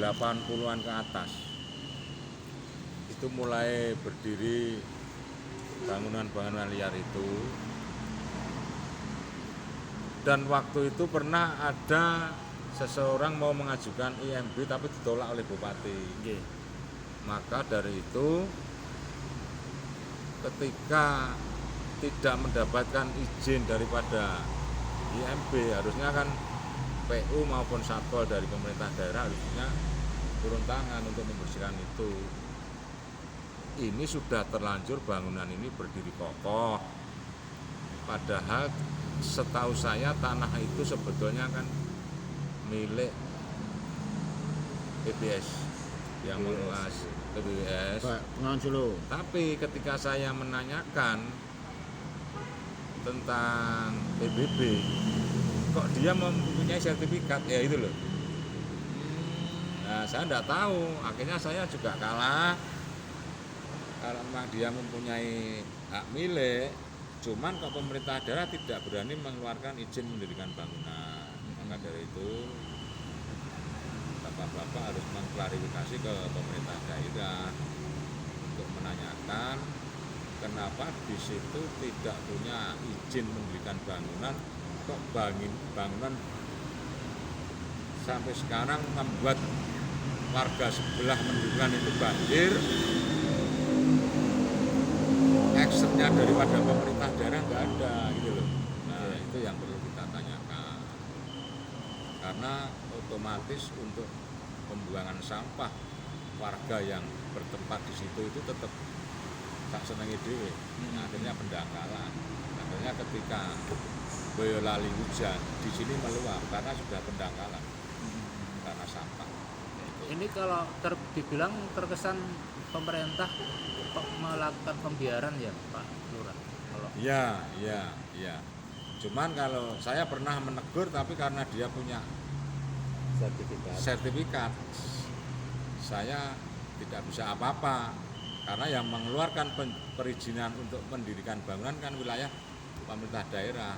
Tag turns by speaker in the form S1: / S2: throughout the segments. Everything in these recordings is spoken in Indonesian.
S1: 80-an ke atas. Itu mulai berdiri bangunan-bangunan liar itu. Dan waktu itu pernah ada seseorang mau mengajukan IMB tapi ditolak oleh bupati.
S2: Nggih.
S1: Maka dari itu ketika tidak mendapatkan izin daripada IMB, harusnya kan PU maupun Satpol dari pemerintah daerah harusnya turun tangan untuk membersihkan itu. Ini sudah terlanjur bangunan ini berdiri kokoh. Padahal setahu saya tanah itu sebetulnya kan milik PBS yang mengelola PBS.
S2: Bengawan Solo.
S1: Tapi ketika saya menanyakan tentang PBB, kok dia mempunyai sertifikat, ya itu loh. Nah, saya tidak tahu. Akhirnya saya juga kalah. Kalau memang dia mempunyai hak milik, cuman kok pemerintah daerah tidak berani mengeluarkan izin mendirikan bangunan. Maka dari itu bapak-bapak harus mengklarifikasi ke pemerintah daerah untuk menanyakan kenapa di situ tidak punya izin mendirikan bangunan, kok bangunan sampai sekarang membuat warga sebelah mendirikan itu banjir. Actionnya daripada pemerintah daerah nggak ada gitu loh. Nah itu yang perlu kita tanyakan, karena otomatis untuk pembuangan sampah warga yang bertempat di situ itu tetap tak senengi dhewe. Akhirnya pendangkalan. Akhirnya ketika Boyolali hujan di sini meluap karena sudah pendangkalan karena sampah.
S2: Ini kalau dibilang terkesan pemerintah kok melakukan pembiaran ya Pak Lurah?
S1: Iya. Cuman kalau saya pernah menegur, tapi karena dia punya sertifikat, saya tidak bisa apa-apa. Karena yang mengeluarkan perizinan untuk mendirikan bangunan kan wilayah pemerintah daerah.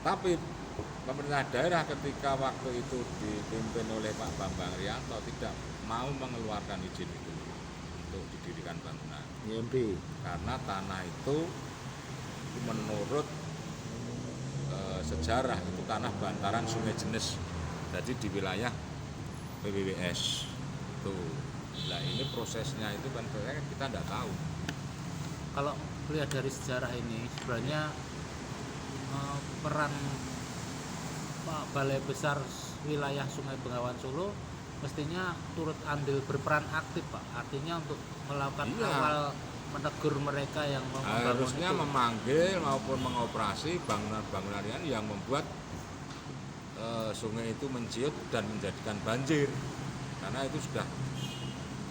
S1: Tapi pemerintah daerah ketika waktu itu dipimpin oleh Pak Bambang Rianto tidak mau mengeluarkan izin itu untuk didirikan bangunan.
S2: IMB.
S1: Karena tanah itu menurut sejarah itu tanah bantaran Sungai Jenis, jadi di wilayah PBBS itu. Nah ini prosesnya itu kan kita tidak tahu.
S2: Kalau lihat dari sejarah ini sebenarnya peran Pak Balai Besar wilayah Sungai Bengawan Solo mestinya turut andil berperan aktif Pak, artinya untuk melakukan awal menegur mereka yang
S1: harusnya memanggil maupun mengoperasi bangunan-bangunan yang membuat sungai itu menciut dan menjadikan banjir, karena itu sudah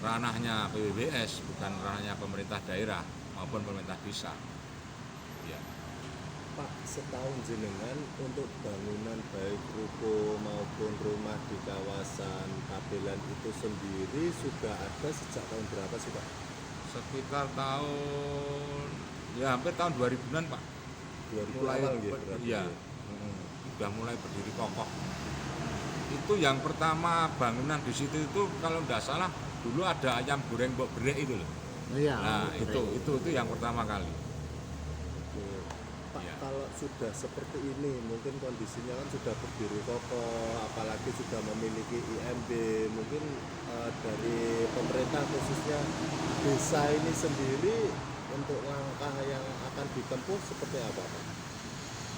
S1: ranahnya PBBS, bukan ranahnya pemerintah daerah maupun pemerintah desa. Ya.
S3: Pak, setahun jenengan untuk bangunan baik ruko maupun rumah di kawasan Tabelan itu sendiri sudah ada sejak tahun berapa sih Pak?
S1: Sekitar tahun, ya hampir tahun 2000-an Pak.
S3: 2000
S1: mulai
S3: awal gitu berarti.
S1: Iya. Sudah mulai berdiri kokoh. Itu yang pertama bangunan di situ itu kalau tidak salah dulu ada ayam goreng mbok brek itu loh.
S2: Iya.
S1: Nah, itu yang pertama kali.
S3: Pak,
S1: Ya.
S3: kalau sudah seperti ini mungkin kondisinya kan sudah berdiri kokoh, apalagi sudah memiliki IMB, mungkin dari pemerintah khususnya desa ini sendiri untuk langkah yang akan ditempuh seperti apa Pak?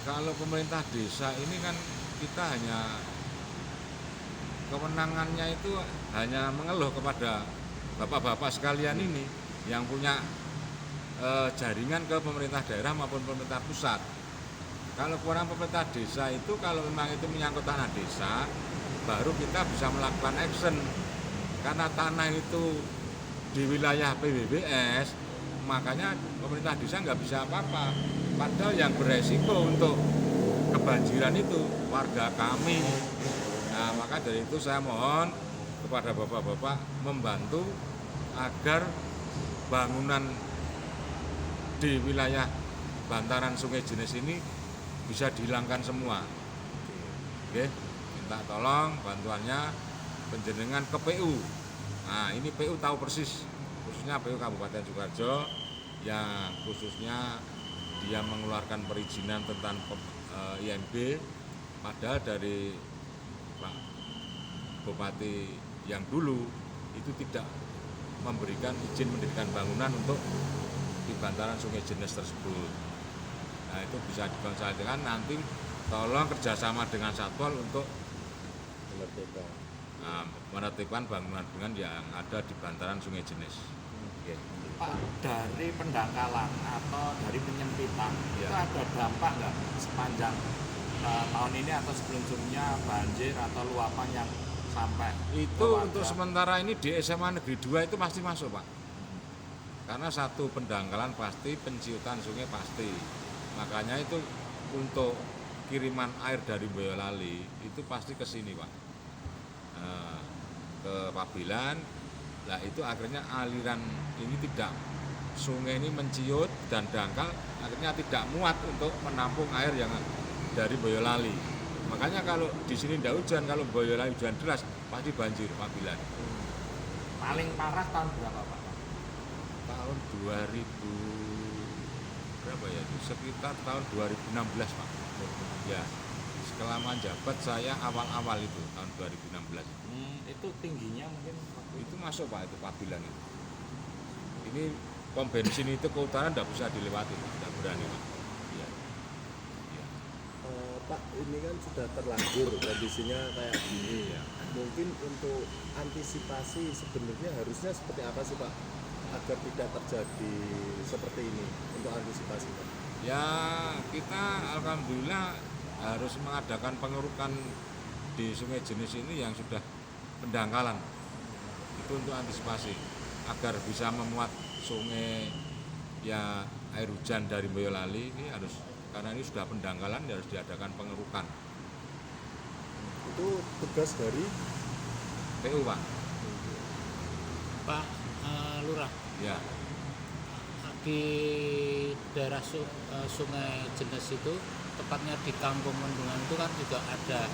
S1: Kalau pemerintah desa ini kan kita hanya kewenangannya itu hanya mengeluh kepada bapak-bapak sekalian ini yang punya jaringan ke pemerintah daerah maupun pemerintah pusat. Kalau kurang pemerintah desa itu kalau memang itu menyangkut tanah desa, baru kita bisa melakukan action. Karena tanah itu di wilayah PBBS, makanya pemerintah desa nggak bisa apa-apa. Padahal yang beresiko untuk kebanjiran itu warga kami. Nah, maka dari itu saya mohon kepada bapak-bapak membantu agar bangunan di wilayah bantaran Sungai Jenis ini bisa dihilangkan semua. Oke, minta tolong bantuannya penjenengan ke PU. Nah, ini PU tahu persis, khususnya PU Kabupaten Sukoharjo yang khususnya dia mengeluarkan perizinan tentang IMB, padahal dari Pak Bupati yang dulu itu tidak memberikan izin mendirikan bangunan untuk di bantaran Sungai Jenis tersebut. Nah, itu bisa dikonsultasikan, nanti tolong kerjasama dengan Satpol untuk menertibkan bangunan-bangunan yang ada di bantaran Sungai Jenis.
S4: Pak, dari pendangkalan atau dari penyempitan
S1: Ya.
S4: itu ada dampak nggak sepanjang tahun ini atau sebelum-sebelumnya banjir atau luapan yang sampai
S1: Itu
S4: ke warga?
S1: untuk sementara ini di SMA Negeri 2 itu pasti masuk, Pak. Karena satu pendangkalan pasti, penciutan sungai pasti. Makanya itu untuk kiriman air dari Boyolali itu pasti ke sini, Pak. Ke Pabilan. Nah, itu akhirnya aliran ini tidak, sungai ini menciut dan dangkal, akhirnya tidak muat untuk menampung air yang dari Boyolali. Makanya kalau di sini tidak hujan, kalau Boyolali hujan deras pasti banjir Pabilan.
S4: Paling parah tahun berapa, Pak?
S1: Tahun 2000 berapa ya? Sekitar tahun 2016, Pak. Ya. Selama jabat saya awal-awal itu tahun 2016.
S4: Itu tingginya mungkin waktu
S1: Itu masuk, Pak, itu Pabilan itu. Ini pom bensin itu ke utara tidak bisa dilewati, Pak. Tidak berani, Pak. Iya. Iya.
S3: Pak, ini kan sudah terlanjur kondisinya kayak gini.
S1: Iya.
S3: Mungkin untuk antisipasi sebenarnya harusnya seperti apa sih, Pak, agar tidak terjadi seperti ini untuk antisipasi, Pak?
S1: Ya, kita alhamdulillah harus mengadakan pengerukan di Sungai Jenis ini yang sudah pendangkalan. Itu untuk antisipasi agar bisa memuat sungai ya air hujan dari Boyolali ini harus, karena ini sudah pendangkalan, harus diadakan pengerukan.
S3: Itu tugas dari
S1: PU, Pak.
S2: Pak Lurah,
S1: Ya.
S2: di daerah Sungai Jenis itu, tepatnya di Kampung Mendungan itu kan juga ada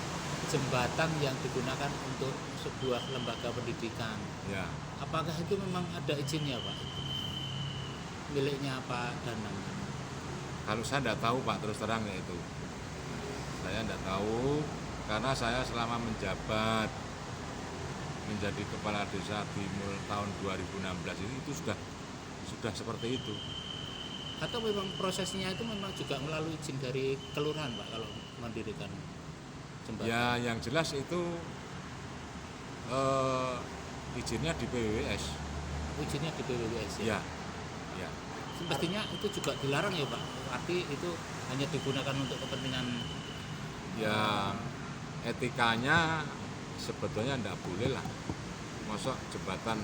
S2: jembatan yang digunakan untuk sebuah lembaga pendidikan.
S1: Ya.
S2: Apakah itu memang ada izinnya, Pak? Miliknya Pak Danang?
S1: Kalau saya tidak tahu, Pak, terus terang ya itu. Saya tidak tahu karena saya selama menjabat menjadi kepala desa di tahun 2016 ini itu sudah seperti itu.
S2: Atau memang prosesnya itu memang juga melalui izin dari kelurahan, Pak, kalau mendirikan jembatan?
S1: Ya, yang jelas itu izinnya di PWWS.
S2: Izinnya di PWWS ya?
S1: Ya. Ya.
S2: Mestinya itu juga dilarang ya, Pak? Arti itu hanya digunakan untuk kepentingan
S1: Ya, etikanya sebetulnya tidak boleh lah. Masuk jembatan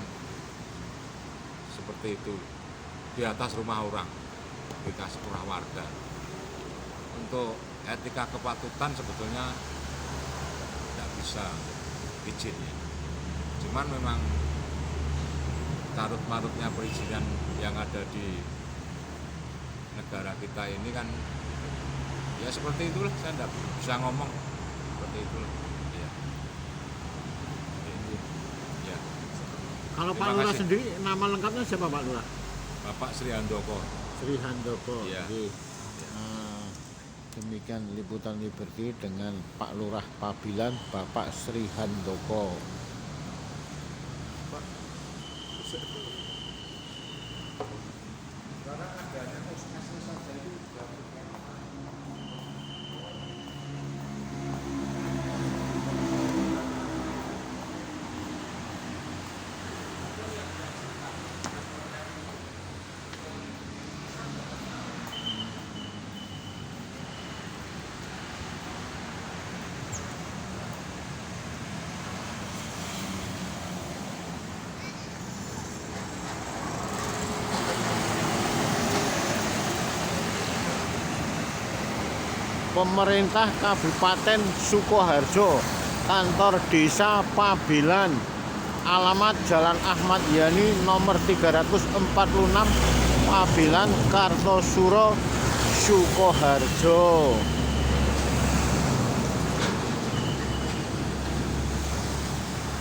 S1: seperti itu di atas rumah orang, dikasih rumah warga. Untuk etika kepatutan sebetulnya tidak bisa izin ya. Cuman memang carut-marutnya perizinan yang ada di negara kita ini kan ya seperti itulah, saya tidak bisa ngomong seperti itulah. Ya. Ya.
S5: Kalau Pak
S1: Terima
S5: Lurah
S1: kasih.
S5: sendiri, nama lengkapnya siapa Pak Lurah?
S1: Bapak Sri Handoko.
S5: Sri Handoko.
S1: Iya.
S5: Oke. Nah, demikian liputan Liberty dengan Pak Lurah Pabilan, Bapak Sri Handoko.
S1: Karena adanya puskesmas saja itu sudah
S5: Pemerintah Kabupaten Sukoharjo, kantor Desa Pabilan, alamat Jalan Ahmad Yani nomor 346 Pabilan, Kartosuro, Sukoharjo.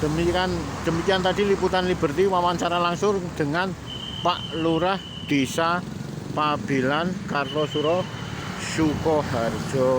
S5: Demikian tadi liputan Liberty wawancara langsung dengan Pak Lurah Desa Pabilan Kartosuro Sukoharjo.